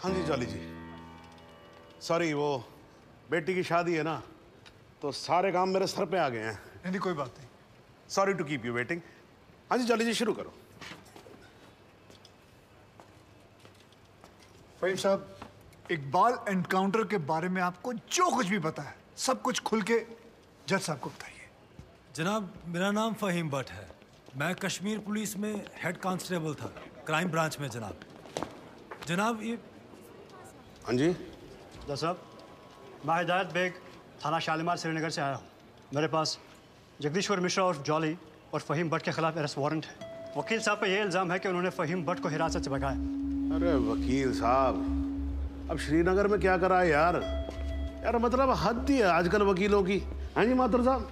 हाँ जी जॉली जी, सॉरी वो बेटी की शादी है ना, तो सारे काम मेरे सर पे आ गए हैं। नहीं कोई बात नहीं। Sorry to keep you waiting. हाँ जी जॉली जी शुरू करो। फहीम साहब, इकबाल एनकाउंटर के बारे में आपको जो कुछ भी पता है सब कुछ खुल के जज साहब को बताइए। जनाब, मेरा नाम फहीम भट्ट है। मैं कश्मीर पुलिस में हेड कांस्टेबल था, क्राइम ब्रांच में। जनाब ये हाँ जी साहब, मैं हिदायत बेग, थाना शालीमार श्रीनगर से आया हूँ। मेरे पास जगदीश्वर मिश्रा और जॉली और फहीम भट्ट के खिलाफ अरेस्ट वारंट है। वकील साहब पे ये इल्ज़ाम है कि उन्होंने फहीम भट्ट को हिरासत से भगाया। अरे वकील साहब, अब श्रीनगर में क्या करा है यार? यार मतलब हद ही है आजकल वकीलों की। हाँ जी माथुर साहब।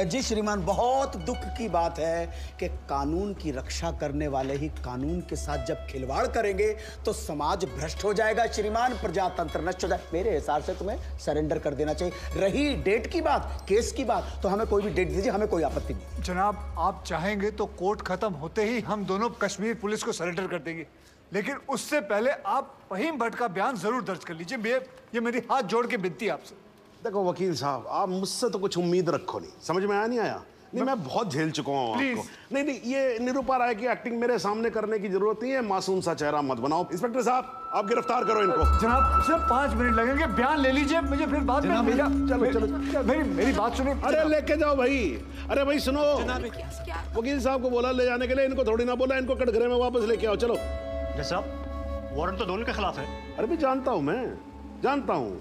जी श्रीमान, बहुत दुख की बात है कि कानून की रक्षा करने वाले ही कानून के साथ जब खिलवाड़ करेंगे तो समाज भ्रष्ट हो जाएगा श्रीमान, प्रजातंत्र नष्ट हो जाए। मेरे हिसाब से तुम्हें सरेंडर कर देना चाहिए। रही डेट की बात, केस की बात, तो हमें कोई भी डेट दीजिए, हमें कोई आपत्ति नहीं। जनाब, आप चाहेंगे तो कोर्ट खत्म होते ही हम दोनों कश्मीर पुलिस को सरेंडर कर देंगे, लेकिन उससे पहले आप फहीम भट्ट का बयान जरूर दर्ज कर लीजिए। ये मेरी हाथ जोड़ के विनती है आपसे। देखो वकील साहब, आप मुझसे तो कुछ उम्मीद रखो नहीं, समझ में आया नहीं आया? नहीं मैं बहुत झेल चुका हूँ आपको। नहीं, ये निरुपा राय की एक्टिंग मेरे सामने करने की जरूरत नहीं है। मासूम सा चेहरा मत बनाओ। इंस्पेक्टर साहब, आप गिरफ्तार करो इनको। जनाब सिर्फ 5 मिनट लगेंगे, बयान ले लीजिए, मुझे फिर बाद में चलो मेरी बात सुनिए। अरे लेके जाओ भाई। अरे भाई सुनो, वकील साहब को बोला ले जाने के लिए, इनको थोड़ी ना बोला इनको कटघरे में वापस लेके आओ। चलो साहब, वारंट तो दोनों के खिलाफ है। अरे भी जानता हूं, मैं जानता हूं,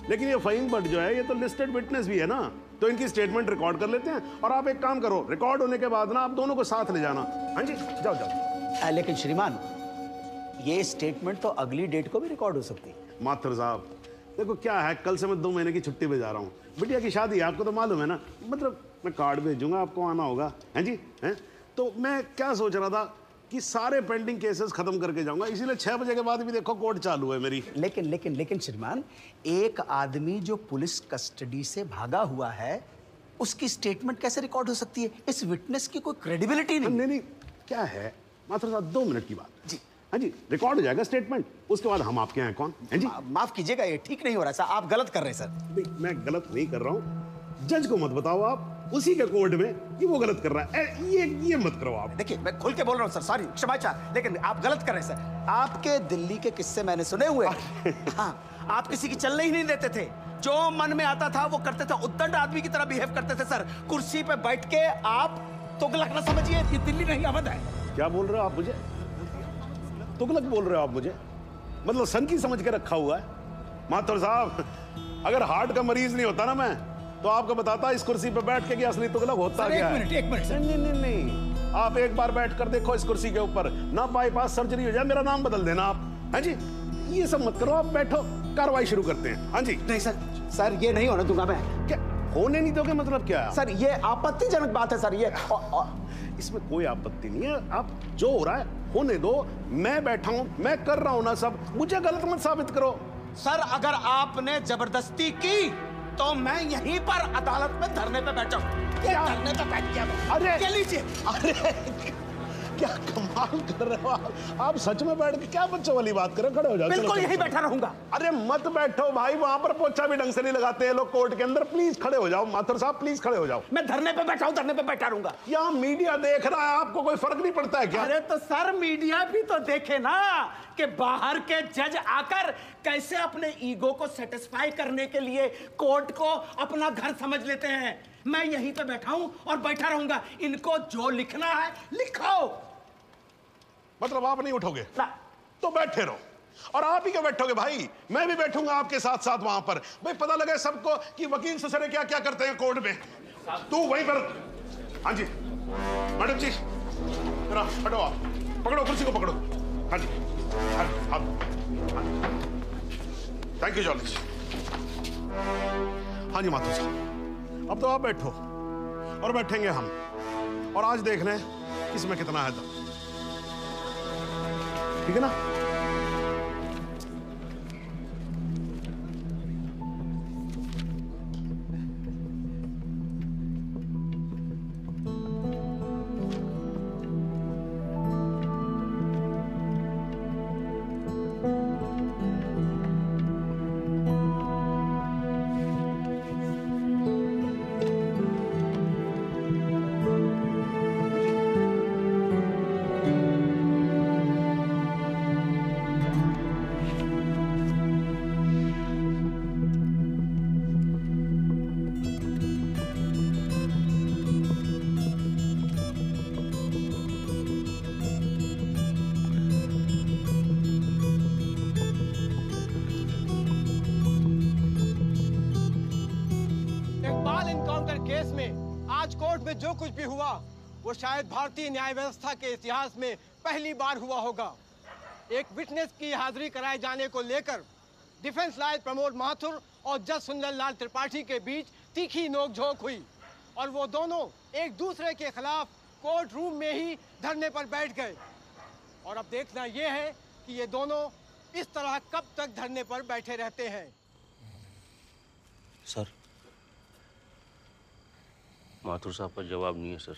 लेकिन ये फहीम भट्ट जो है ये तो लिस्टेड विटनेस भी है ना, तो इनकी स्टेटमेंट रिकॉर्ड कर लेते हैं। और आप एक काम करो, रिकॉर्ड होने के बाद ना आप दोनों को साथ ले जाना। हाँ जी जाओ जाओ। लेकिन श्रीमान, ये स्टेटमेंट तो अगली डेट को भी रिकॉर्ड हो सकती है। माथुर साहब देखो क्या है, कल से मैं 2 महीने की छुट्टी पे जा रहा हूँ। बिटिया की शादी है, आपको तो मालूम है ना, मतलब मैं कार्ड भेजूंगा, आपको आना होगा। हैं जी हैं। तो मैं क्या सोच रहा था कि सारे पेंडिंग केसेस खत्म करके जाऊंगा, इसीलिए 6 बजे के बाद भी देखो कोर्ट चालू है मेरी। लेकिन श्रीमान, एक आदमी जो पुलिस कस्टडी से भागा हुआ है उसकी स्टेटमेंट कैसे रिकॉर्ड हो सकती है? इस विटनेस की कोई क्रेडिबिलिटी नहीं। नहीं क्या है माथुर साहब, 2 मिनट की बात जी। हाँ जी रिकॉर्ड हो जाएगा स्टेटमेंट, उसके बाद हम आपके यहाँ कौन है जी। माफ कीजिएगा, ये ठीक नहीं हो रहा सर, आप गलत कर रहे हैं सर। मैं गलत नहीं कर रहा हूँ, जज को मत बताओ आप, उसी के कोर्ट में कि वो गलत कर रहा है। ये मत करो आप। देखिए मैं खुल के बोल रहा हूँ सर, सॉरी क्षमा चाह, लेकिन आप गलत कर रहे हैं सर। आपके दिल्ली के किस्से मैंने सुने हुए। हाँ, आप किसी की चलने ही नहीं देते थे, जो मन में आता था वो करते थे, उद्दंड आदमी की तरह बिहेव करते थे सर। कुर्सी पे बैठ के आप तुगलक ना समझिए, ये दिल्ली नहीं अवध है। क्या बोल रहे हो आप मुझे? तुगलक बोल रहे हो आप मुझे? मतलब सन की समझ के रखा हुआ है। माथुर साहब, अगर हार्ट का मरीज नहीं होता ना मैं, तो आपको बताता इस कुर्सी पे बैठ के कि असली तुगलक होता क्या है। एक मिनट सर। नहीं, आप एक बार बैठ कर देखो इस कुर्सी के ऊपर, ना बाईपास सर्जरी हो जाए, मेरा नाम बदल देना आप। हाँ जी ये सब मत करो, आप बैठो, कार्रवाई शुरू करते हैं। हाँ जी। नहीं सर ये नहीं होने दूंगा मैं। क्या होने नहीं दोगे मतलब क्या है? सर ये आपत्तिजनक बात है सर, ये इसमें कोई आपत्ति नहीं है। आप जो हो रहा है होने दो, मैं बैठा हूं, मैं कर रहा हूं ना सब, मुझे गलत मत साबित करो। सर अगर आपने जबरदस्ती की तो मैं यहीं पर अदालत में धरने पे बैठा हूं। क्या धरने पे बैठ गया मैं? अरे क्या लीजिए। अरे क्या कमाल कर रहे हो आप सच में बैठ के क्या बच्चों वाली बात कर रहे हो? खड़े हो जाओ। बिल्कुल यहीं बैठा रहूंगा। अरे मत बैठो भाई, वहां पर पोछा भी ढंग से नहीं लगाते हैं लोग कोर्ट के अंदर। प्लीज खड़े हो जाओ माथुर साहब, प्लीज खड़े हो जाओ। मैं धरने पे बैठा हूं, धरने पे बैठा रहूंगा। यहाँ मीडिया देख रहा है, आपको कोई फर्क नहीं पड़ता है क्या? अरे तो सर मीडिया भी तो देखे ना कि बाहर के जज आकर कैसे अपने ईगो को सेटिस्फाई करने के लिए कोर्ट को अपना घर समझ लेते हैं। मैं यहीं पे बैठा हूं और बैठा रहूंगा। इनको जो लिखना है लिखो। मतलब आप नहीं उठोगे ना तो बैठे रहो, और आप ही क्यों बैठोगे भाई, मैं भी बैठूंगा आपके साथ साथ वहां पर। भाई पता लगे सबको कि वकील ससुरे क्या क्या करते हैं कोर्ट में। तू वहीं पर। हाँ जी मैडम जी, जरा हटो, आप पकड़ो कुर्सी को, पकड़ो। हाँ जी थैंक यू जॉली। हाँ जी माथुर साहब, अब तो आप बैठो और बैठेंगे हम, और आज देख लें किसमें कितना है दम, ठीक है ना? जो कुछ भी हुआ वो शायद भारतीय न्याय व्यवस्था के इतिहास में पहली बार हुआ होगा। एक विटनेस की हाजिरी कराए जाने को लेकर डिफेंस लॉयर प्रमोद माथुर और जज सुंदरलाल त्रिपाठी के बीच तीखी नोकझोंक हुई और वो दोनों एक दूसरे के खिलाफ कोर्ट रूम में ही धरने पर बैठ गए। और अब देखना यह है कि ये दोनों इस तरह कब तक धरने पर बैठे रहते हैं। सर, माथुर साहब का जवाब नहीं है सर।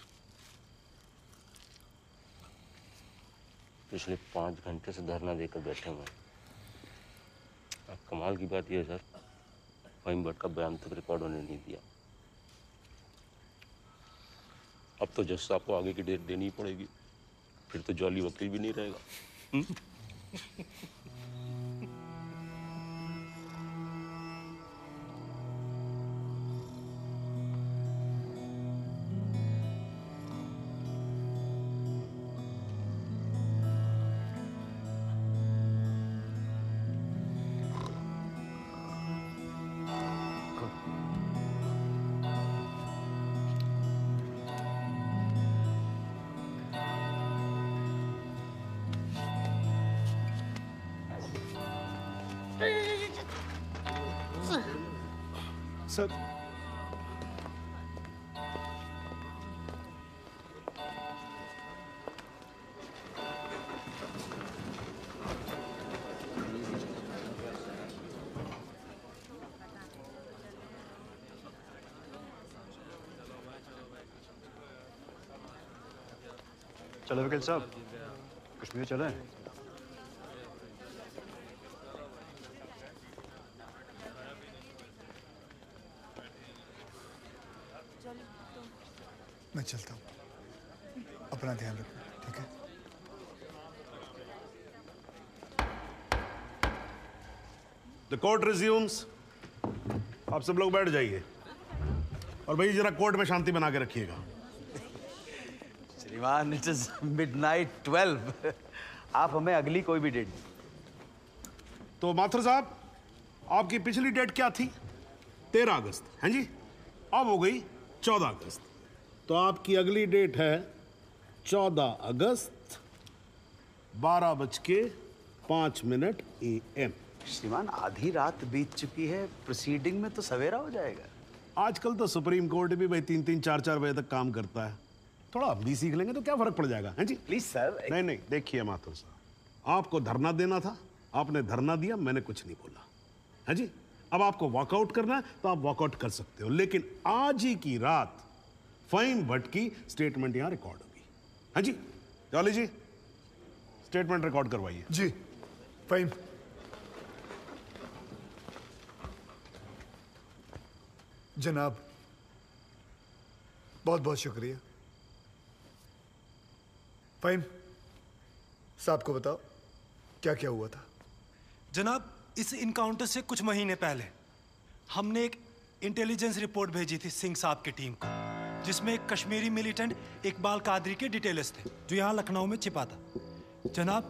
पिछले 5 घंटे से धरना देकर बैठे हुए हैं। अब कमाल की बात यह है सर, फहीम भट्ट का बयान तक रिकॉर्ड होने नहीं दिया। अब तो जज साहब को आगे की डेट देनी ही पड़ेगी, फिर तो जॉली वकील भी नहीं रहेगा। सर, चलो वकील साहब, कश्मीर चलें। मैं चलता हूँ, अपना ध्यान रखना, ठीक है? The court resumes. आप सब लोग बैठ जाइए और भाई जरा कोर्ट में शांति बना के रखिएगा। श्रीमान, इट इज मिडनाइट 12। आप हमें अगली कोई भी डेट। तो माथुर साहब, आपकी पिछली डेट क्या थी? 13 अगस्त, हैं जी? अब हो गई 14 अगस्त। तो आपकी अगली डेट है 14 अगस्त 12:05 AM। श्रीमान, आधी रात बीत चुकी है, प्रोसीडिंग में तो सवेरा हो जाएगा। आजकल तो सुप्रीम कोर्ट भी भाई 3-3, 4-4 बजे तक काम करता है। थोड़ा हम भी सीख लेंगे तो क्या फर्क पड़ जाएगा, हैं जी? Please sir. नहीं, देखिए माथुर साहब, आपको धरना देना था, आपने धरना दिया, मैंने कुछ नहीं बोला, है जी? अब आपको वॉकआउट करना है तो आप वॉकआउट कर सकते हो, लेकिन आज ही की रात फहीम भट्ट की स्टेटमेंट यहां रिकॉर्ड होगी, है जी? जॉली जी, स्टेटमेंट रिकॉर्ड करवाइए। जी, फहीम। जनाब, बहुत बहुत शुक्रिया। फहीम साहब को बताओ क्या क्या हुआ था। जनाब, इस इनकाउंटर से कुछ महीने पहले हमने एक इंटेलिजेंस रिपोर्ट भेजी थी सिंह साहब की टीम को, जिसमें एक कश्मीरी मिलिटेंट इकबाल कादरी के डिटेल्स थे जो यहाँ लखनऊ में छिपा था। जनाब,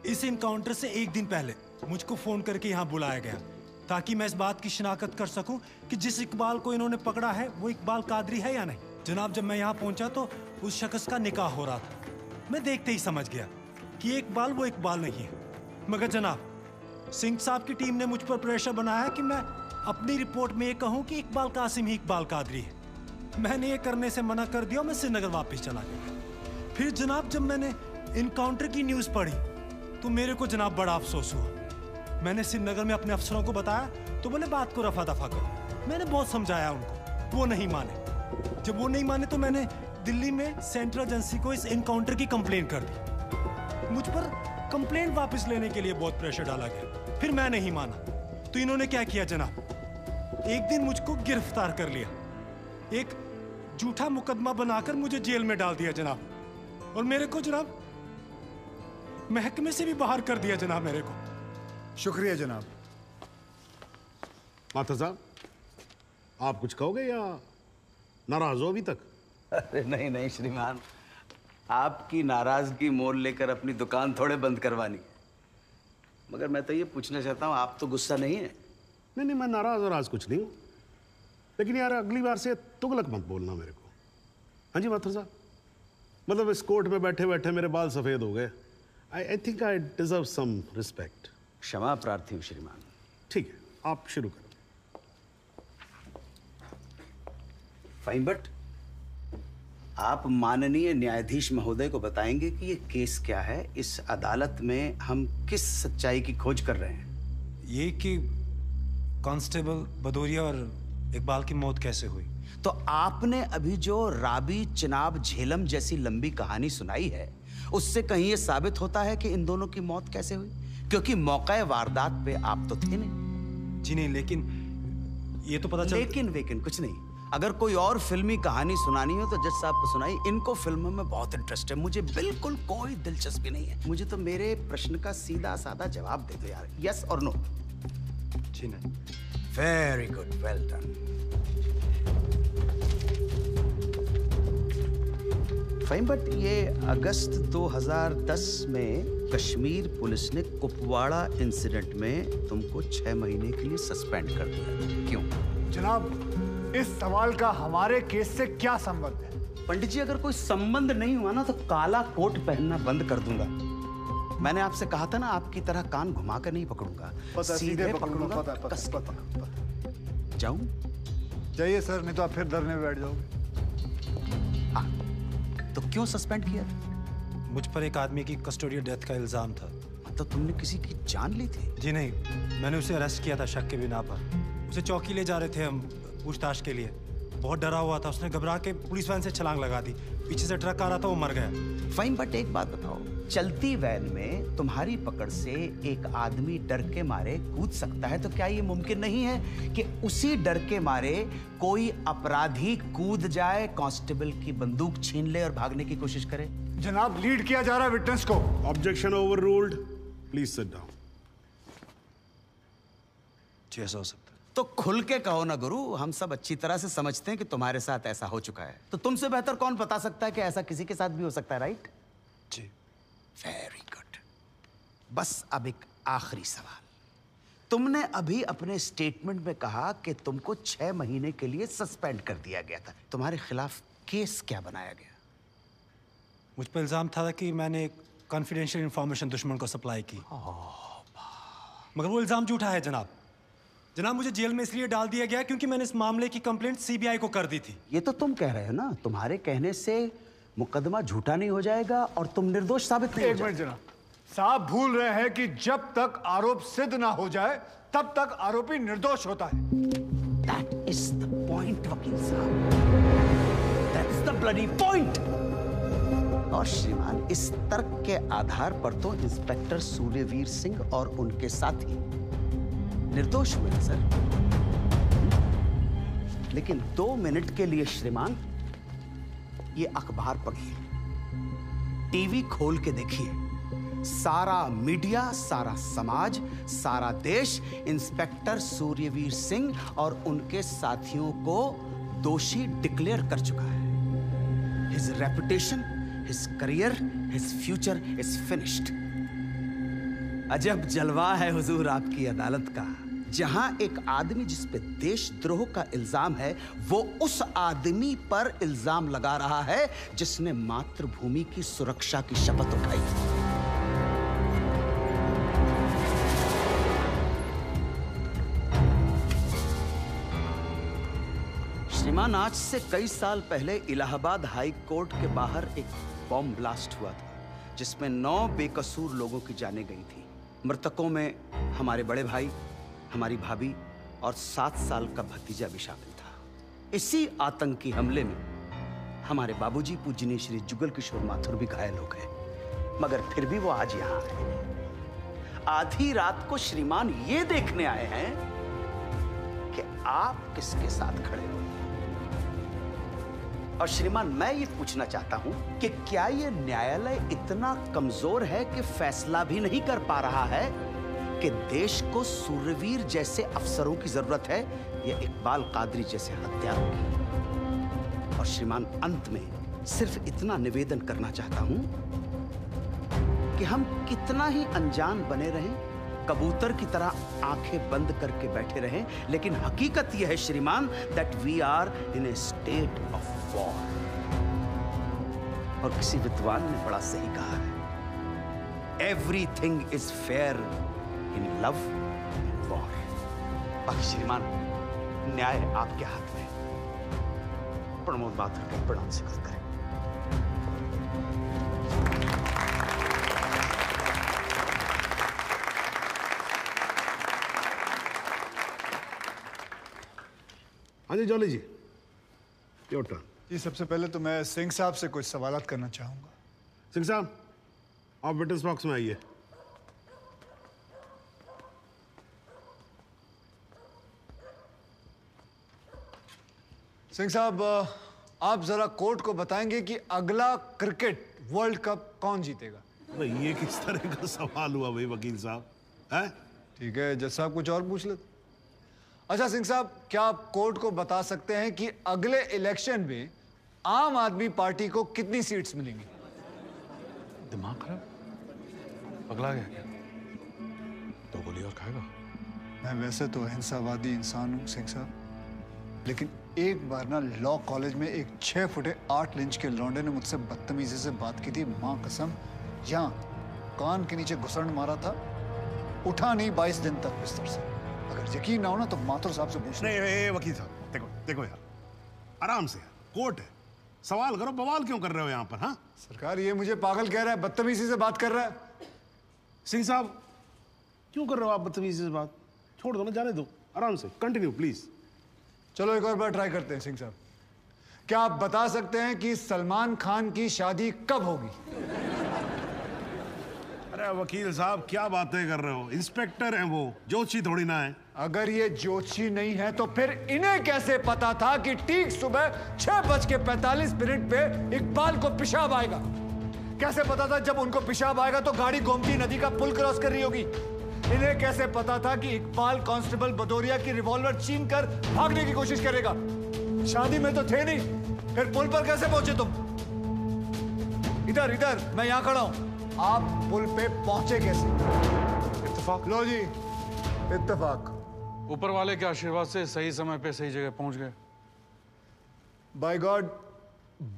इस इनकाउंटर से एक दिन पहले मुझको फोन करके यहाँ बुलाया गया ताकि मैं इस बात की शिनाख्त कर सकूं कि जिस इकबाल को इन्होंने पकड़ा है वो इकबाल कादरी है या नहीं। जनाब, जब मैं यहाँ पहुंचा तो उस शख्स का निकाह हो रहा था। मैं देखते ही समझ गया कि ये इकबाल वो इकबाल नहीं है। मगर जनाब, सिंह साहब की टीम ने मुझ पर प्रेशर बनाया कि मैं अपनी रिपोर्ट में ये कहूँ कि इकबाल कासिम ही इकबाल कादरी है। मैंने ये करने से मना कर दिया, मैं श्रीनगर वापस चला गया। फिर जनाब, जब मैंने इनकाउंटर की न्यूज़ पढ़ी तो मेरे को जनाब बड़ा अफसोस हुआ। मैंने श्रीनगर में अपने अफसरों को बताया तो बोले बात को रफा दफा करो। मैंने बहुत समझाया उनको, वो नहीं माने। जब वो नहीं माने तो मैंने दिल्ली में सेंट्रल एजेंसी को इस इनकाउंटर की कंप्लेंट कर दी। मुझ पर कंप्लेंट वापस लेने के लिए बहुत प्रेशर डाला गया। फिर मैं नहीं माना तो इन्होंने क्या किया जनाब, एक दिन मुझको गिरफ्तार कर लिया, एक झूठा मुकदमा बनाकर मुझे जेल में डाल दिया जनाब, और मेरे को जनाब महकमे से भी बाहर कर दिया जनाब मेरे को। शुक्रिया जनाब। माथुर साहब, आप कुछ कहोगे या नाराज हो अभी तक? अरे नहीं श्रीमान, आपकी नाराजगी मोल लेकर अपनी दुकान थोड़े बंद करवानी। मगर मैं तो ये पूछना चाहता हूँ, आप तो गुस्सा नहीं है? नहीं, मैं नाराज और आज कुछ नहीं हूं, लेकिन यार अगली बार से तुगलक मत बोलना मेरे को। हाँ जी माथुर साहब, मतलब इस कोर्ट में बैठे बैठे मेरे बाल सफेद हो गए। I think I deserve some respect. क्षमा प्रार्थी हूं श्रीमान। ठीक है, आप शुरू करो। फाइन भट्ट, आप माननीय न्यायाधीश महोदय को बताएंगे कि ये केस क्या है, इस अदालत में हम किस सच्चाई की खोज कर रहे हैं। ये कि कांस्टेबल भदौरिया और इकबाल की मौत कैसे हुई। तो आपने अभी जो राबी चिनाब झेलम जैसी लंबी कहानी सुनाई है, उससे कहीं ये साबित होता है कि इन दोनों की मौत कैसे हुई? क्योंकि मौके वारदात पे आप तो थे नहीं। जी नहीं, लेकिन ये तो पता चल। लेकिन कुछ नहीं। अगर कोई और फिल्मी कहानी सुनानी हो तो जज साहब को सुनाई। इनको फिल्मों में बहुत इंटरेस्ट है, मुझे बिल्कुल कोई दिलचस्पी नहीं है। मुझे तो मेरे प्रश्न का सीधा साधा जवाब दे दो यार, यस और नो। जी नहीं। Very good, well done. Fine, but ये अगस्त 2010 में कश्मीर पुलिस ने कुपवाड़ा इंसिडेंट में तुमको 6 महीने के लिए सस्पेंड कर दिया, क्यों? जनाब, इस सवाल का हमारे केस से क्या संबंध है? पंडित जी, अगर कोई संबंध नहीं हुआ ना तो काला कोट पहनना बंद कर दूंगा। मैंने आपसे कहा था ना, आपकी तरह कान घुमा कर नहीं पकड़ूंगा, सीधे पकड़ूंगा, कस के पकड़ूंगा। जाऊं? जाइए सर, नहीं तो आप फिर धरने में बैठ जाओगे। हाँ, तो क्यों सस्पेंड किया? मुझ पर एक आदमी की कस्टोडियल डेथ का इल्जाम था। तो तुमने किसी की जान ली थी? जी नहीं, मैंने उसे अरेस्ट किया था शक के बिना पर। उसे चौकी ले जा रहे थे हम पूछताछ के लिए। बहुत डरा हुआ था, उसने घबरा के पुलिस वैन से छलांग लगा दी। पीछे से ट्रक आ रहा था, वो मर गया। फाइन, बट एक बात बताओ, चलती वैन में तुम्हारी पकड़ से एक आदमी डर के मारे कूद सकता है, तो क्या ये मुमकिन नहीं है कि उसी डर के मारे कोई अपराधी कूद जाए, कांस्टेबल की बंदूक छीन ले और भागने की कोशिश करे? जनाब, लीड किया जा रहा है विटनेस को। Objection overruled, please sit down. जी, ऐसा हो सकता है। तो खुल के कहो ना गुरु, हम सब अच्छी तरह से समझते हैं कि तुम्हारे साथ ऐसा हो चुका है। तो तुमसे बेहतर कौन बता सकता है कि ऐसा किसी के साथ भी हो सकता है, राइट? जी। Very good. बस अब एक आखिरी सवाल। तुमने अभी अपने स्टेटमेंट में कहा कि तुमको 6 महीने के लिए सस्पेंड कर दिया गया था। तुम्हारे खिलाफ केस क्या बनाया गया? मुझ पर इल्जाम था कि मैंने कॉन्फिडेंशियल इंफॉर्मेशन दुश्मन को सप्लाई की। मगर वो इल्जाम झूठा है जनाब। जनाब, मुझे जेल में इसलिए डाल दिया गया क्योंकि मैंने इस मामले की कंप्लेंट सीबीआई को कर दी थी। ये तो तुम कह रहे हो ना, तुम्हारे कहने से मुकदमा झूठा नहीं हो जाएगा और तुम निर्दोष साबित नहीं हो एक मिनट जनाब, साहब भूल रहे हैं कि जब तक आरोप सिद्ध ना हो जाए तब तक आरोपी निर्दोष होता है। That is the point, वकील साहब। That's the bloody point। और श्रीमान, इस तर्क के आधार पर तो इंस्पेक्टर सूर्यवीर सिंह और उनके साथी निर्दोष हुए सर। लेकिन 2 मिनट के लिए श्रीमान, ये अखबार पढ़िए, टीवी खोल के देखिए। सारा मीडिया, सारा समाज, सारा देश इंस्पेक्टर सूर्यवीर सिंह और उनके साथियों को दोषी डिक्लेयर कर चुका है। His reputation, his career, his future is finished. अजब जलवा है हुजूर आपकी अदालत का, जहां एक आदमी जिस पे देशद्रोह का इल्जाम है, वो उस आदमी पर इल्जाम लगा रहा है जिसने मातृभूमि की सुरक्षा की शपथ उठाई थी। श्रीमान, आज से कई साल पहले इलाहाबाद हाई कोर्ट के बाहर एक बॉम्ब ब्लास्ट हुआ था जिसमें 9 बेकसूर लोगों की जानें गई थी। मृतकों में हमारे बड़े भाई, हमारी भाभी और 7 साल का भतीजा भी शामिल था। इसी आतंकी हमले में हमारे बाबूजी पूजनीय श्री जुगल किशोर माथुर भी घायल हो गए, मगर फिर भी वो आज यहाँ आए। आधी रात को श्रीमान ये देखने आए हैं कि आप किसके साथ खड़े हो। और श्रीमान, मैं ये पूछना चाहता हूं कि क्या ये न्यायालय इतना कमजोर है कि फैसला भी नहीं कर पा रहा है कि देश को सूर्यवीर जैसे अफसरों की जरूरत है या इकबाल कादरी जैसे हत्यारों की? और श्रीमान, अंत में सिर्फ इतना निवेदन करना चाहता हूं कि हम कितना ही अनजान बने रहें, कबूतर की तरह आंखें बंद करके बैठे रहें, लेकिन हकीकत यह है श्रीमान that we are in a state of war. और किसी विद्वान ने बड़ा सही कहा है, everything is fair in love and war. बाकी श्रीमान, न्याय आपके हाथ में। प्रमोद माथुर के प्रणाम स्वीकार करें। हाँ जी जॉली जी, योर टर्न। जी सबसे पहले तो मैं सिंह साहब से कुछ सवालात करना चाहूंगा। सिंह साहब, आप विटनेस बॉक्स में आइए। सिंह साहब, आप जरा कोर्ट को बताएंगे कि अगला क्रिकेट वर्ल्ड कप कौन जीतेगा? अरे ये किस तरह का सवाल हुआ भाई वकील साहब, हैं? ठीक है जज साहब, कुछ और पूछ लेते। अच्छा सिंह साहब, क्या आप कोर्ट को बता सकते हैं कि अगले इलेक्शन में आम आदमी पार्टी को कितनी सीट्स मिलेंगी? दिमाग खराब, पगला गया क्या? दो गोली और खाएगा? मैं वैसे तो अहिंसावादी इंसान हूँ सिंह साहब, लेकिन एक बार ना लॉ कॉलेज में एक 6 फुटे 8 इंच के लौंडे ने मुझसे बदतमीजी से बात की थी। माँ कसम, यहाँ कान के नीचे घुसड़ मारा था, उठा नहीं 22 दिन तक बिस्तर से। अगर यकीन ना हो ना तो माथुर साहब से पूछ। नहीं वकील साहब, देखो देखो यार, आराम से, कोर्ट है, सवाल करो, बवाल क्यों कर रहे हो यहाँ पर? हाँ सरकार, ये मुझे पागल कह रहा है, बदतमीजी से बात कर रहा है। सिंह साहब, क्यों कर रहे हो आप बदतमीजी से बात? छोड़ दो ना, जाने दो, आराम से कंटिन्यू प्लीज। चलो एक और बार ट्राई करते हैं सिंह साहब। क्या आप बता सकते हैं कि सलमान खान की शादी कब होगी? अरे वकील साहब, क्या बातें कर रहे हो? इंस्पेक्टर हैं वो, जोशी थोड़ी ना है। अगर ये जोशी नहीं है तो फिर इन्हें कैसे पता था कि ठीक सुबह 6:45 पे इकबाल को पेशाब आएगा? कैसे पता था जब उनको पेशाब आएगा तो गाड़ी गोमती नदी का पुल क्रॉस कर रही होगी? इन्हें कैसे पता था कि इकबाल कांस्टेबल भदौरिया की रिवॉल्वर छीन कर भागने की कोशिश करेगा? शादी में तो थे नहीं, फिर पुल पर कैसे पहुंचे तुम? इधर इधर, मैं यहां खड़ा हूं, आप पुल पे पहुंचे कैसे? इत्तेफाक। लो जी, इत्तेफाक। ऊपर वाले के आशीर्वाद से सही समय पे सही जगह पहुंच गए। बाय गॉड,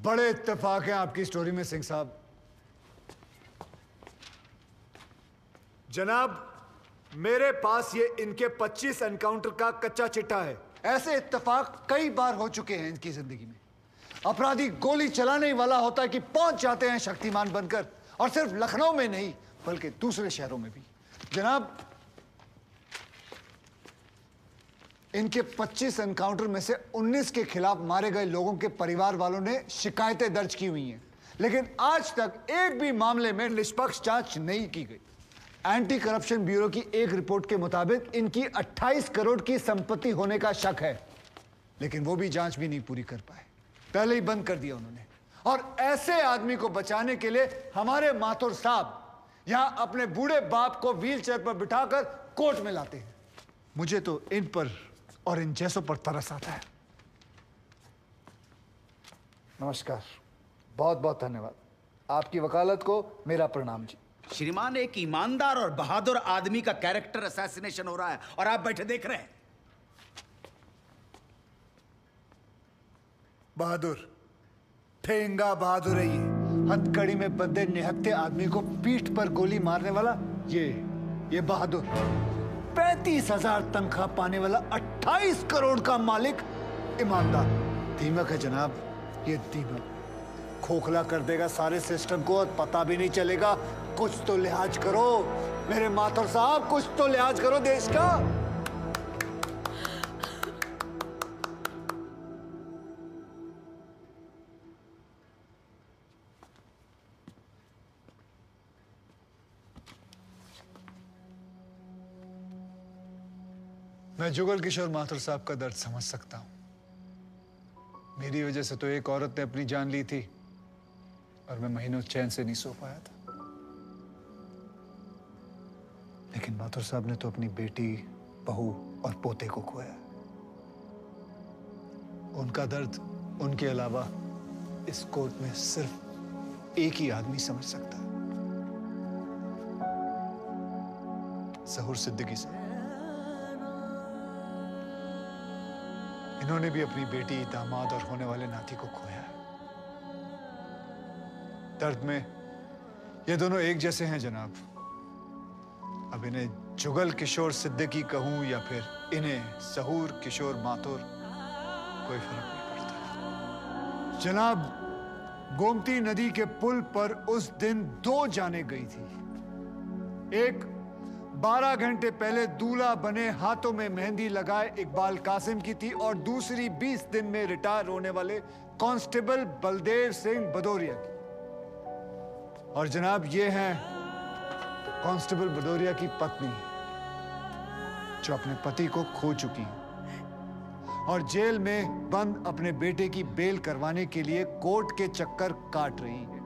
बड़े इत्तेफाक हैं आपकी स्टोरी में सिंह साहब। जनाब, मेरे पास ये इनके 25 एनकाउंटर का कच्चा चिट्ठा है। ऐसे इत्तेफाक कई बार हो चुके हैं इनकी जिंदगी में। अपराधी गोली चलाने वाला होता है कि पहुंच जाते हैं शक्तिमान बनकर, और सिर्फ लखनऊ में नहीं बल्कि दूसरे शहरों में भी। जनाब, इनके 25 एनकाउंटर में से 19 के खिलाफ मारे गए लोगों के परिवार वालों ने शिकायतें दर्ज की हुई हैं, लेकिन आज तक एक भी मामले में निष्पक्ष जांच नहीं की गई। एंटी करप्शन ब्यूरो की एक रिपोर्ट के मुताबिक इनकी 28 करोड़ की संपत्ति होने का शक है, लेकिन वो भी जांच भी नहीं पूरी कर पाए, पहले ही बंद कर दिया उन्होंने। और ऐसे आदमी को बचाने के लिए हमारे माथुर साहब यहां अपने बूढ़े बाप को व्हीलचेयर पर बिठाकर कोर्ट में लाते हैं। मुझे तो इन पर और इन जैसों पर तरस आता है। नमस्कार, बहुत बहुत धन्यवाद। आपकी वकालत को मेरा प्रणाम जी। श्रीमान, एक ईमानदार और बहादुर आदमी का कैरेक्टर असैसिनेशन हो रहा है और आप बैठे देख रहे हैं। बहादुर, ठेंगा बहादुर है ये। हथकड़ी में बंधे निहत्थे आदमी को पीठ पर गोली मारने वाला ये बहादुर। 35,000 तनख्वाह पाने वाला 28 करोड़ का मालिक ईमानदार। दीमक है जनाब, ये दीमक खोखला कर देगा सारे सिस्टम को और पता भी नहीं चलेगा। कुछ तो लिहाज करो मेरे माथुर साहब, कुछ तो लिहाज करो देश का। मैं जुगल किशोर माथुर साहब का दर्द समझ सकता हूं। मेरी वजह से तो एक औरत ने अपनी जान ली थी और मैं महीनों चैन से नहीं सो पाया था। लेकिन माथुर साहब ने तो अपनी बेटी, बहू और पोते को खोया। उनका दर्द उनके अलावा इस कोर्ट में सिर्फ एक ही आदमी समझ सकता है, ज़हूर सिद्दीकी से। इन्होंने भी अपनी बेटी, दामाद और होने वाले नाती को खोया है। दर्द में ये दोनों एक जैसे हैं जनाब। अब इन्हें जुगल किशोर सिद्दीकी कहूं या फिर इन्हें सहूर किशोर माथुर, कोई फर्क नहीं पड़ता। जनाब, गोमती नदी के पुल पर उस दिन 2 जानें गई थी। एक 12 घंटे पहले दूल्हा बने, हाथों में मेहंदी लगाए इकबाल कासिम की थी, और दूसरी 20 दिन में रिटायर होने वाले कांस्टेबल बलदेव सिंह भदौरिया की। और जनाब, ये हैं कांस्टेबल भदौरिया की पत्नी, जो अपने पति को खो चुकी है और जेल में बंद अपने बेटे की बेल करवाने के लिए कोर्ट के चक्कर काट रही है।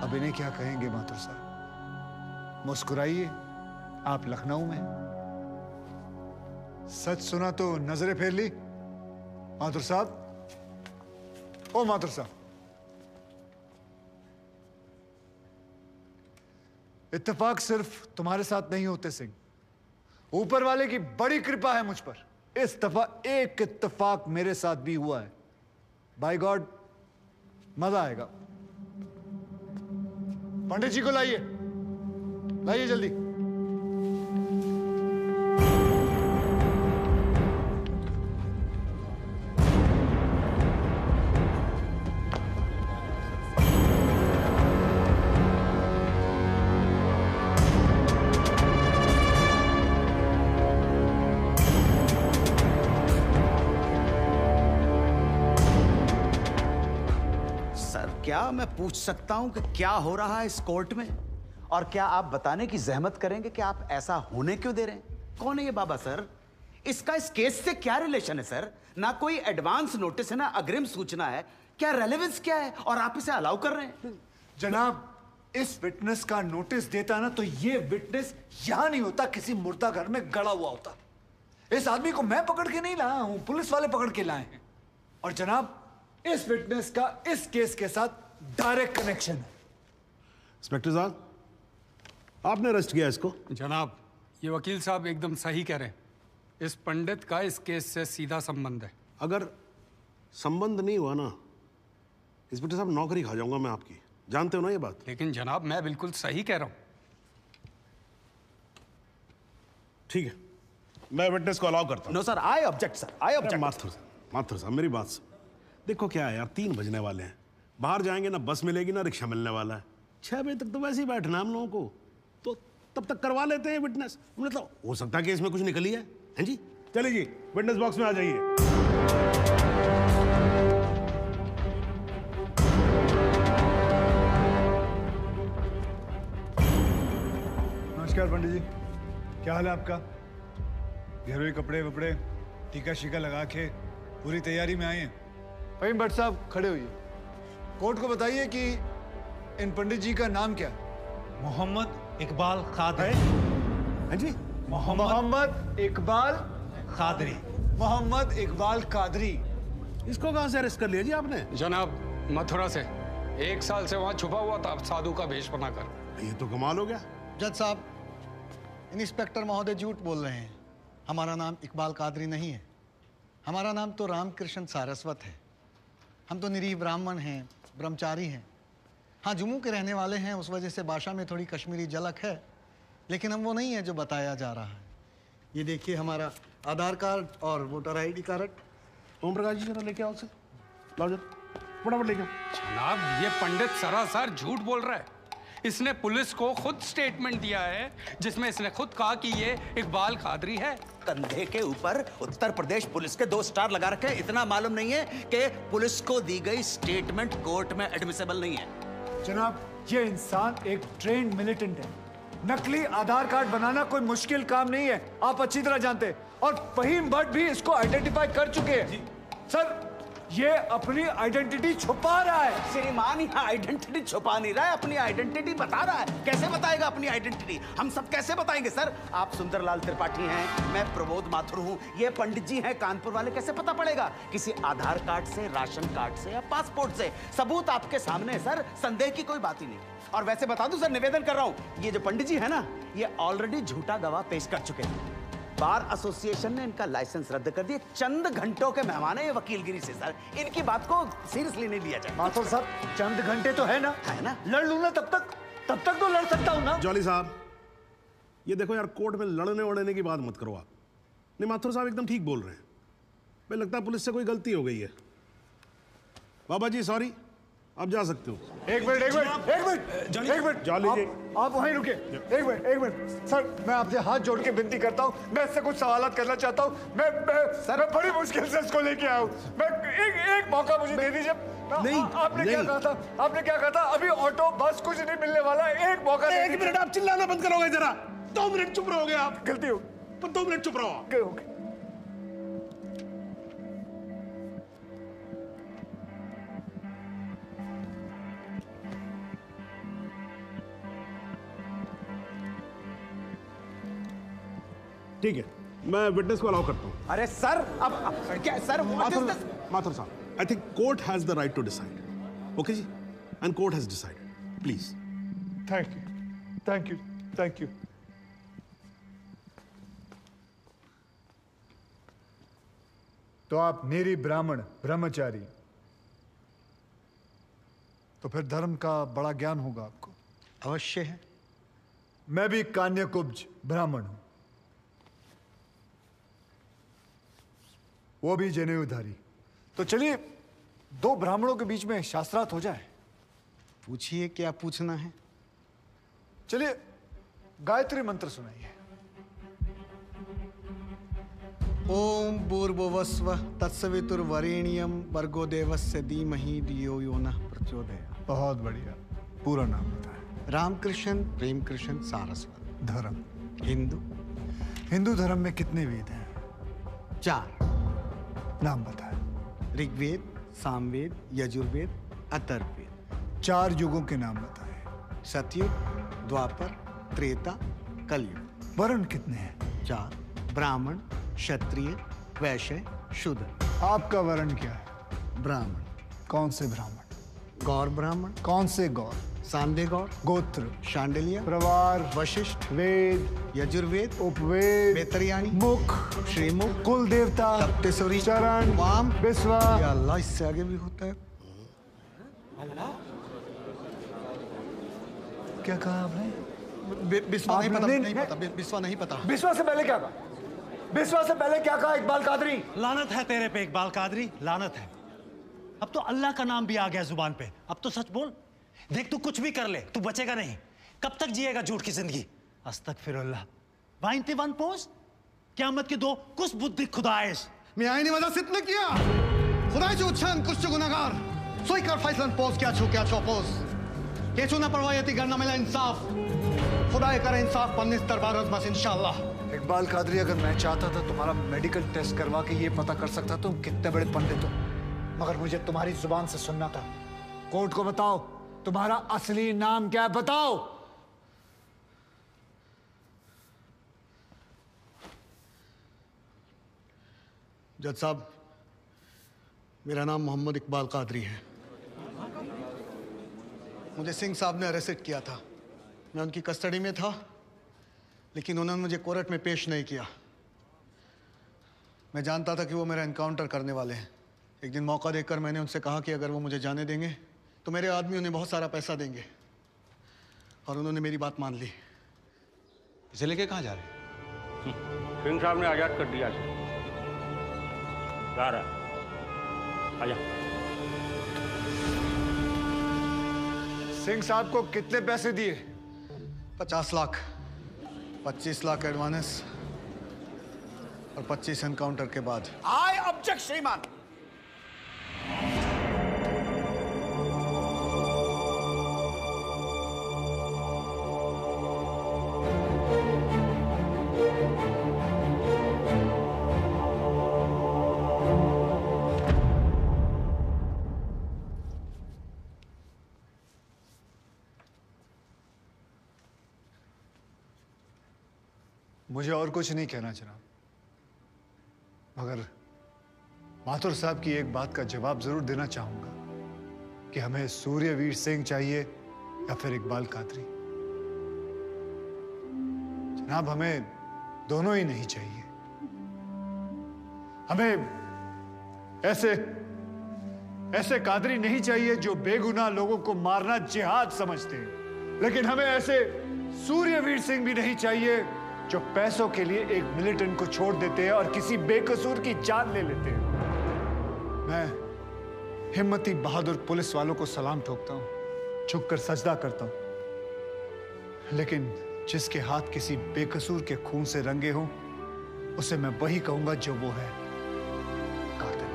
अब इन्हें क्या कहेंगे माथुर साहब? मुस्कुराइए, आप लखनऊ में। सच सुना तो नजरें फेर ली। माथुर साहब, ओ माथुर साहब, इत्तेफाक सिर्फ तुम्हारे साथ नहीं होते सिंह, ऊपर वाले की बड़ी कृपा है मुझ पर। इस दफा एक इत्तेफाक मेरे साथ भी हुआ है। बाय गॉड, मजा आएगा। पंडित जी को लाइए, लाइए जल्दी। क्या मैं पूछ सकता हूं कि क्या हो रहा है इस कोर्ट में? और क्या आप बताने की जहमत करेंगे कि आप ऐसा होने क्यों दे रहे हैं? कौन है ये बाबा सर? इसका इस केस से क्या रिलेशन है सर? ना कोई एडवांस नोटिस है, ना अग्रिम सूचना है। क्या रेलेवेंस क्या है और आप इसे अलाउ कर रहे हैं? जनाब, इस विटनेस का नोटिस देता ना तो ये विटनेस यहां नहीं होता, किसी मुर्दा घर में गड़ा हुआ होता। इस आदमी को मैं पकड़ के नहीं लाया हूं, पुलिस वाले पकड़ के लाए हैं। और जनाब, इस विटनेस का इस केस के साथ डायरेक्ट कनेक्शन है। इंस्पेक्टर साहब, आपने अरेस्ट किया इसको? जनाब, ये वकील साहब एकदम सही कह रहे हैं। इस पंडित का इस केस से सीधा संबंध है। अगर संबंध नहीं हुआ ना, इंस्पेक्टर साहब, नौकरी खा जाऊंगा मैं आपकी। जानते हो ना ये बात? लेकिन जनाब, मैं बिल्कुल सही कह रहा हूं। ठीक है, मैं विटनेस को अलाउ करता हूं। No sir, I object sir, I object. Mathur साहब, मेरी बात सुन। देखो क्या है यार, 3 बजने वाले हैं, बाहर जाएंगे ना बस मिलेगी ना रिक्शा मिलने वाला है। 6 बजे तक तो वैसे ही बैठना हम लोगों को, तो तब तक करवा लेते हैं विटनेस। मतलब हो सकता है कि इसमें कुछ निकली है। हैं जी? चलिए जी, विटनेस बॉक्स में आ जाइए। नमस्कार पंडित जी, क्या हाल है आपका? घरेलू कपड़े वपड़े टीका शीका लगा के पूरी तैयारी में आए हैं। फहीम भट्ट साहब, खड़े होइए। कोर्ट को बताइए कि इन पंडित जी का नाम क्या है? मोहम्मद इकबाल कादरी। हैं जी? मोहम्मद इकबाल कादरी। मोहम्मद इकबाल कादरी। इसको कहां से अरेस्ट कर लिया जी आपने? जनाब, मथुरा से 1 साल से वहां छुपा हुआ था साधु का भेष बनाकर। ये तो कमाल हो गया। जज साहब, इंस्पेक्टर महोदय झूठ बोल रहे हैं। हमारा नाम इकबाल कादरी नहीं है, हमारा नाम तो रामकृष्ण सारस्वत है। हम तो निरीह ब्राह्मण हैं, ब्रह्मचारी हैं। हाँ, जम्मू के रहने वाले हैं, उस वजह से भाषा में थोड़ी कश्मीरी झलक है, लेकिन हम वो नहीं है जो बताया जा रहा है। ये देखिए हमारा आधार कार्ड और voter ID card. Om Prakash ji, जरा लेके आओ उसे। लाओ जरा, फटाफट लेके आओ। जनाब, ये पंडित सरासर झूठ बोल रहा है। इसने पुलिस को खुद स्टेटमेंट दिया है, जिसमें इसने खुद कहा कि ये इकबाल कादरी है। कंधे के ऊपर उत्तर प्रदेश पुलिस के 2 स्टार लगा रखे हैं। इतना मालूम नहीं है कि पुलिस को दी गई स्टेटमेंट कोर्ट में एडमिसेबल नहीं है। जनाब, ये इंसान एक ट्रेंड मिलिटेंट है। नकली आधार कार्ड बनाना कोई मुश्किल काम नहीं है, आप अच्छी तरह जानते हैं। और फहीम भट्ट भी इसको आइडेंटिफाई कर चुके हैं। सर, ये अपनी आइडेंटिटी छुपा रहा है। श्रीमान, यहाँ आइडेंटिटी छुपा नहीं रहा है, अपनी आइडेंटिटी बता रहा है। कैसे बताएगा अपनी आइडेंटिटी? हम सब कैसे बताएंगे सर? आप सुंदरलाल त्रिपाठी हैं, मैं प्रबोध माथुर हूँ, ये पंडित जी हैं कानपुर वाले। कैसे पता पड़ेगा? किसी आधार कार्ड से, राशन कार्ड से या पासपोर्ट से। सबूत आपके सामने है सर, संदेह की कोई बात ही नहीं। और वैसे बता दूं सर, निवेदन कर रहा हूँ, ये जो पंडित जी है ना, ये ऑलरेडी झूठा गवाह पेश कर चुके हैं। बार एसोसिएशन ने इनका लाइसेंस रद्द कर दिया। चंद घंटों के मेहमान है ये वकीलगिरी से सर, इनकी बात को सीरियसली नहीं लिया जाए। माथुर साहब चंद घंटे तो है ना लड़ लूं ना तब तक तो लड़ सकता हूं ना। जॉली साहब ये देखो यार, कोर्ट में लड़ने वड़ने की बात मत करो आप। नहीं माथुर साहब एकदम ठीक बोल रहे हैं। मुझे लगता है पुलिस से कोई गलती हो गई है। बाबा जी सॉरी, आप जा सकते हो। एक मिनट जॉली जी, आप वहीं रुके। एक मिनट सर, मैं आपसे हाथ जोड़ के विनती करता हूँ, मैं इससे कुछ सवालात करना चाहता हूँ। मैं बड़ी मुश्किल से इसको लेके आया हूँ। मैं एक मौका मुझे दे दीजिए। नहीं, आपने क्या कहा था? अभी ऑटो बस कुछ नहीं मिलने वाला, एक मौका। एक मिनट आप चिल्लाना बंद करोगे जरा? 2 मिनट चुप रहोगे आप? गलती हो, पर 2 मिनट चुप रहो। ओके। ठीक है, मैं विटनेस को अलाउ करता हूं। अरे सर अब क्या सर? माथुर साहब, I think court has the right to decide. Okay जी, and court has decided. Please. Thank you. तो आप निरी ब्राह्मण ब्रह्मचारी, तो फिर धर्म का बड़ा ज्ञान होगा आपको। अवश्य है। मैं भी कान्यकुब्ज ब्राह्मण हूं, वो भी जनेऊधारी। तो चलिए 2 ब्राह्मणों के बीच में शास्त्रार्थ हो जाए। पूछिए क्या पूछना है। चलिए गायत्री मंत्र सुनाइए। ओम भूर्भुवस्वः तत्सवितुर्वरेण्यं भर्गो देवस्य धीमहि धियो यो नः प्रचोदयात्। बहुत बढ़िया, पूरा नाम बताएं। रामकृष्ण प्रेमकृष्ण सारस्वत। धर्म हिंदू धर्म में कितने वेद हैं? 4। नाम बताएं। ऋग्वेद, सामवेद, यजुर्वेद, अथर्ववेद। 4 युगों के नाम बताएं। सतयुग, द्वापर, त्रेता, कलयुग। वर्ण कितने हैं? 4। ब्राह्मण, क्षत्रिय, वैश्य, शूद्र। आपका वर्ण क्या है? ब्राह्मण। कौन से ब्राह्मण? गौर ब्राह्मण। कौन से गौर? सांदे गौर। गोत्र? शांडिल्य। प्रवार? वशिष्ठ। वेद? यजुर्वेद। उपवेद? बेतरियाणी। मुख? श्रीमुख। कुल देवता? सप्तसुरी। चरण? वाम। बिस्वा? या अल्लाह, इससे आगे भी होता है। क्या कहा आपने? बिस्वा नहीं पता। बिस्वा नहीं पता। बिस्वा से पहले क्या कहा? बिस्वा से पहले क्या कहा इकबाल कादरी? लानत है तेरे पे इकबाल कादरी, लानत है। अब तो अल्लाह का नाम भी आ गया जुबान पे। अब तो सच बोल। देख तू कुछ भी कर ले, तू बचेगा नहीं। कब तक जिएगा झूठ की जिंदगी? अस्तगफिरुल्लाह। 91 पोज क़यामत की 2 कुछ बुद्धि खुदाइश। मैं आईने वाला सिद्ध किया। खुदाई जो उच्छान कुछ गुनाहगार सोई कर फैसलन पोज क्या छो पोज के चुना परवायती करना मिला इंसाफ। खुदाई करे इंसाफ पन्नीस दरबार बस इंशाअल्लाह। इकबाल कादरी, अगर मैं चाहता था तुम्हारा मेडिकल टेस्ट करवा के ये पता कर सकता तुम कितने बड़े पंडित हो, मगर मुझे तुम्हारी जुबान से सुनना था। कोर्ट को बताओ तुम्हारा असली नाम क्या है, बताओ। जज साहब, मेरा नाम मोहम्मद इकबाल कादरी है। मुझे सिंह साहब ने अरेस्ट किया था। मैं उनकी कस्टडी में था, लेकिन उन्होंने मुझे कोर्ट में पेश नहीं किया। मैं जानता था कि वो मेरा एनकाउंटर करने वाले हैं। एक दिन मौका देखकर मैंने उनसे कहा कि अगर वो मुझे जाने देंगे तो मेरे आदमी उन्हें बहुत सारा पैसा देंगे, और उन्होंने मेरी बात मान ली। इसे लेके कहाँ जा रहे हैं? सिंह साहब ने आजाद कर दिया इसे। जा रहा आजा। सिंह साहब को कितने पैसे दिए? 50 लाख, 25 लाख एडवांस और 25 एनकाउंटर के बाद। आई ऑब्जेक्ट श्रीमान। मुझे और कुछ नहीं कहना जनाब, मगर माथुर साहब की एक बात का जवाब जरूर देना चाहूंगा कि हमें सूर्यवीर सिंह चाहिए या फिर इकबाल कादरी। जनाब, हमें दोनों ही नहीं चाहिए। हमें ऐसे कादरी नहीं चाहिए जो बेगुनाह लोगों को मारना जिहाद समझते हैं, लेकिन हमें ऐसे सूर्यवीर सिंह भी नहीं चाहिए जो पैसों के लिए एक मिलिटेंट को छोड़ देते हैं और किसी बेकसूर की जान ले लेते हैं। मैं हिम्मती बहादुर पुलिस वालों को सलाम ठोकता हूं, झुककर सजदा करता हूं, लेकिन जिसके हाथ किसी बेकसूर के खून से रंगे हों, उसे मैं वही कहूंगा जो वो है, कातिल।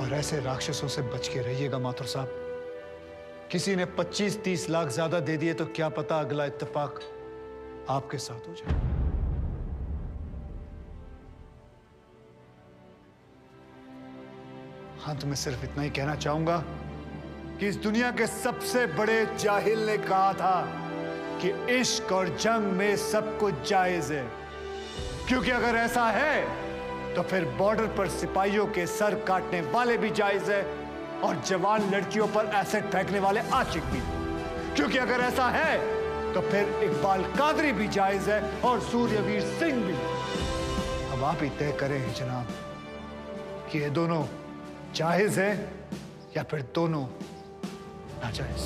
और ऐसे राक्षसों से बच के रहिएगा माथुर साहब। किसी ने 25-30 लाख ज्यादा दे दिए तो क्या पता अगला इत्तेफाक आपके साथ हो जाए। अंत में सिर्फ इतना ही कहना चाहूंगा कि इस दुनिया के सबसे बड़े जाहिल ने कहा था कि इश्क और जंग में सब कुछ जायज है, क्योंकि अगर ऐसा है तो फिर बॉर्डर पर सिपाहियों के सर काटने वाले भी जायज है और जवान लड़कियों पर एसिड फेंकने वाले आशिक भी, क्योंकि अगर ऐसा है तो फिर इकबाल कादरी भी जायज है और सूर्यवीर सिंह भी। अब आप ही तय करें जनाब कि ये दोनों जायज है या फिर दोनों नाजायज।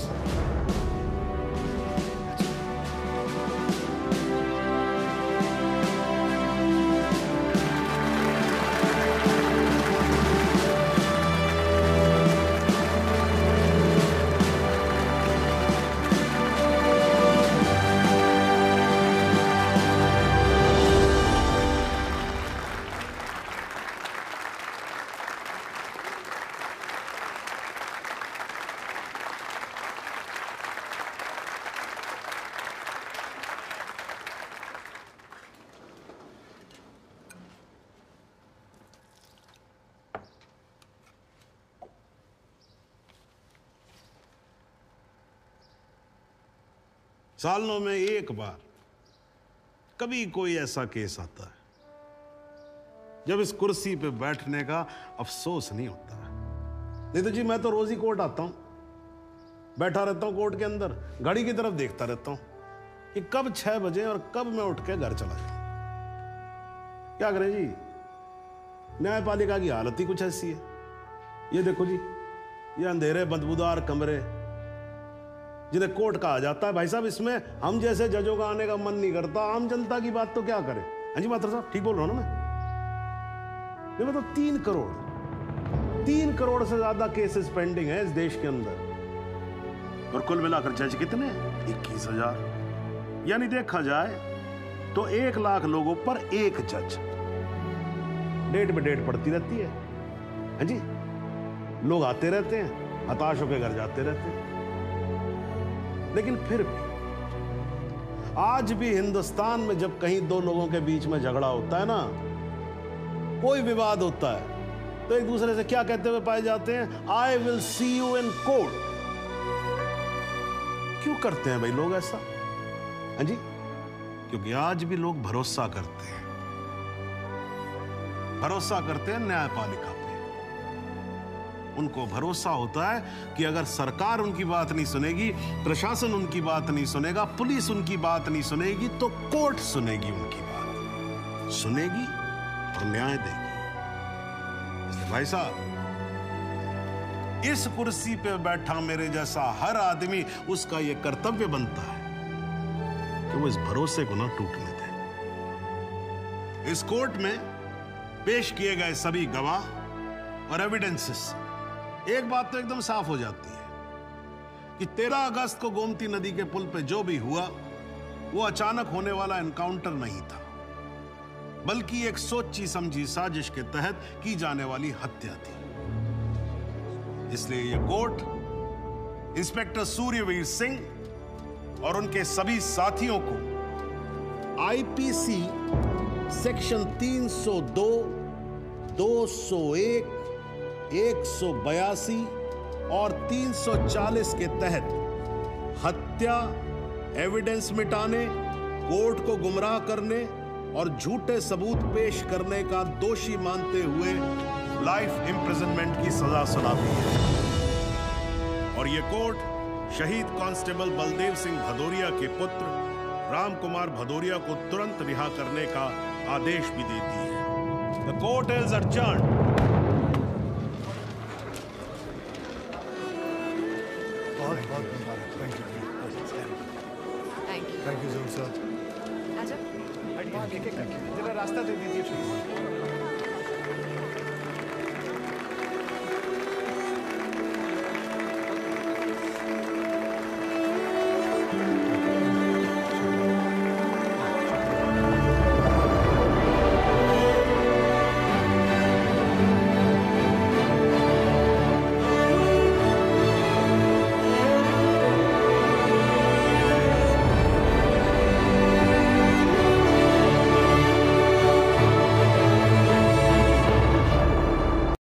सालों में एक बार कभी कोई ऐसा केस आता है जब इस कुर्सी पे बैठने का अफसोस नहीं होता है। नहीं तो जी मैं तो रोज ही कोर्ट आता हूं, बैठा रहता हूं कोर्ट के अंदर, घड़ी की तरफ देखता रहता हूं कि कब 6 बजे और कब मैं उठ के घर चला जाऊं। क्या करें जी, न्यायपालिका की हालत ही कुछ ऐसी है। ये देखो जी, ये अंधेरे बदबूदार कमरे जिन्हें कोर्ट कहा जाता है। भाई साहब, इसमें हम जैसे जजों का आने का मन नहीं करता। आम जनता की बात तो क्या करें। हाँ जी मात्र साहब, ठीक बोल रहा हूं ना मैं? मतलब 3 करोड़ से ज्यादा केसेस पेंडिंग है इस देश के अंदर, और कुल मिलाकर जज कितने? 21,000। यानी देखा जाए तो 1 लाख लोगों पर एक जज। डेट पे डेट पड़ती रहती है। हाँ जी, लोग आते रहते हैं, हताश होकर घर जाते रहते हैं। लेकिन फिर भी आज भी हिंदुस्तान में जब कहीं 2 लोगों के बीच में झगड़ा होता है ना, कोई विवाद होता है, तो एक दूसरे से क्या कहते हुए पाए जाते हैं? I will see you in court. क्यों करते हैं भाई लोग ऐसा? हाँ जी, क्योंकि आज भी लोग भरोसा करते हैं, न्यायपालिका पे। उनको भरोसा होता है कि अगर सरकार उनकी बात नहीं सुनेगी, प्रशासन उनकी बात नहीं सुनेगा, पुलिस उनकी बात नहीं सुनेगी, तो कोर्ट सुनेगी उनकी बात, सुनेगी और न्याय देगी। इसलिए भाई साहब, इस कुर्सी पे बैठा मेरे जैसा हर आदमी, उसका यह कर्तव्य बनता है कि वो इस भरोसे को ना टूटने दे। इस कोर्ट में पेश किए गए सभी गवाह और एविडेंसेस, एक बात तो एकदम साफ हो जाती है कि 13 अगस्त को गोमती नदी के पुल पे जो भी हुआ वो अचानक होने वाला एनकाउंटर नहीं था, बल्कि एक सोची समझी साजिश के तहत की जाने वाली हत्या थी। इसलिए यह कोर्ट इंस्पेक्टर सूर्यवीर सिंह और उनके सभी साथियों को आईपीसी सेक्शन 302, 201, 182 और 340 के तहत हत्या, एविडेंस मिटाने, कोर्ट को गुमराह करने और झूठे सबूत पेश करने का दोषी मानते हुए लाइफ इंप्रिजनमेंट की सजा सुनाती है। और यह कोर्ट शहीद कांस्टेबल बलदेव सिंह भदौरिया के पुत्र राम कुमार भदौरिया को तुरंत रिहा करने का आदेश भी देती है। The court is adjourned. बहुत बहुत मुबारक। थैंक यू जरूर सर। आजा। जरा रास्ता दे दीजिए प्लीज।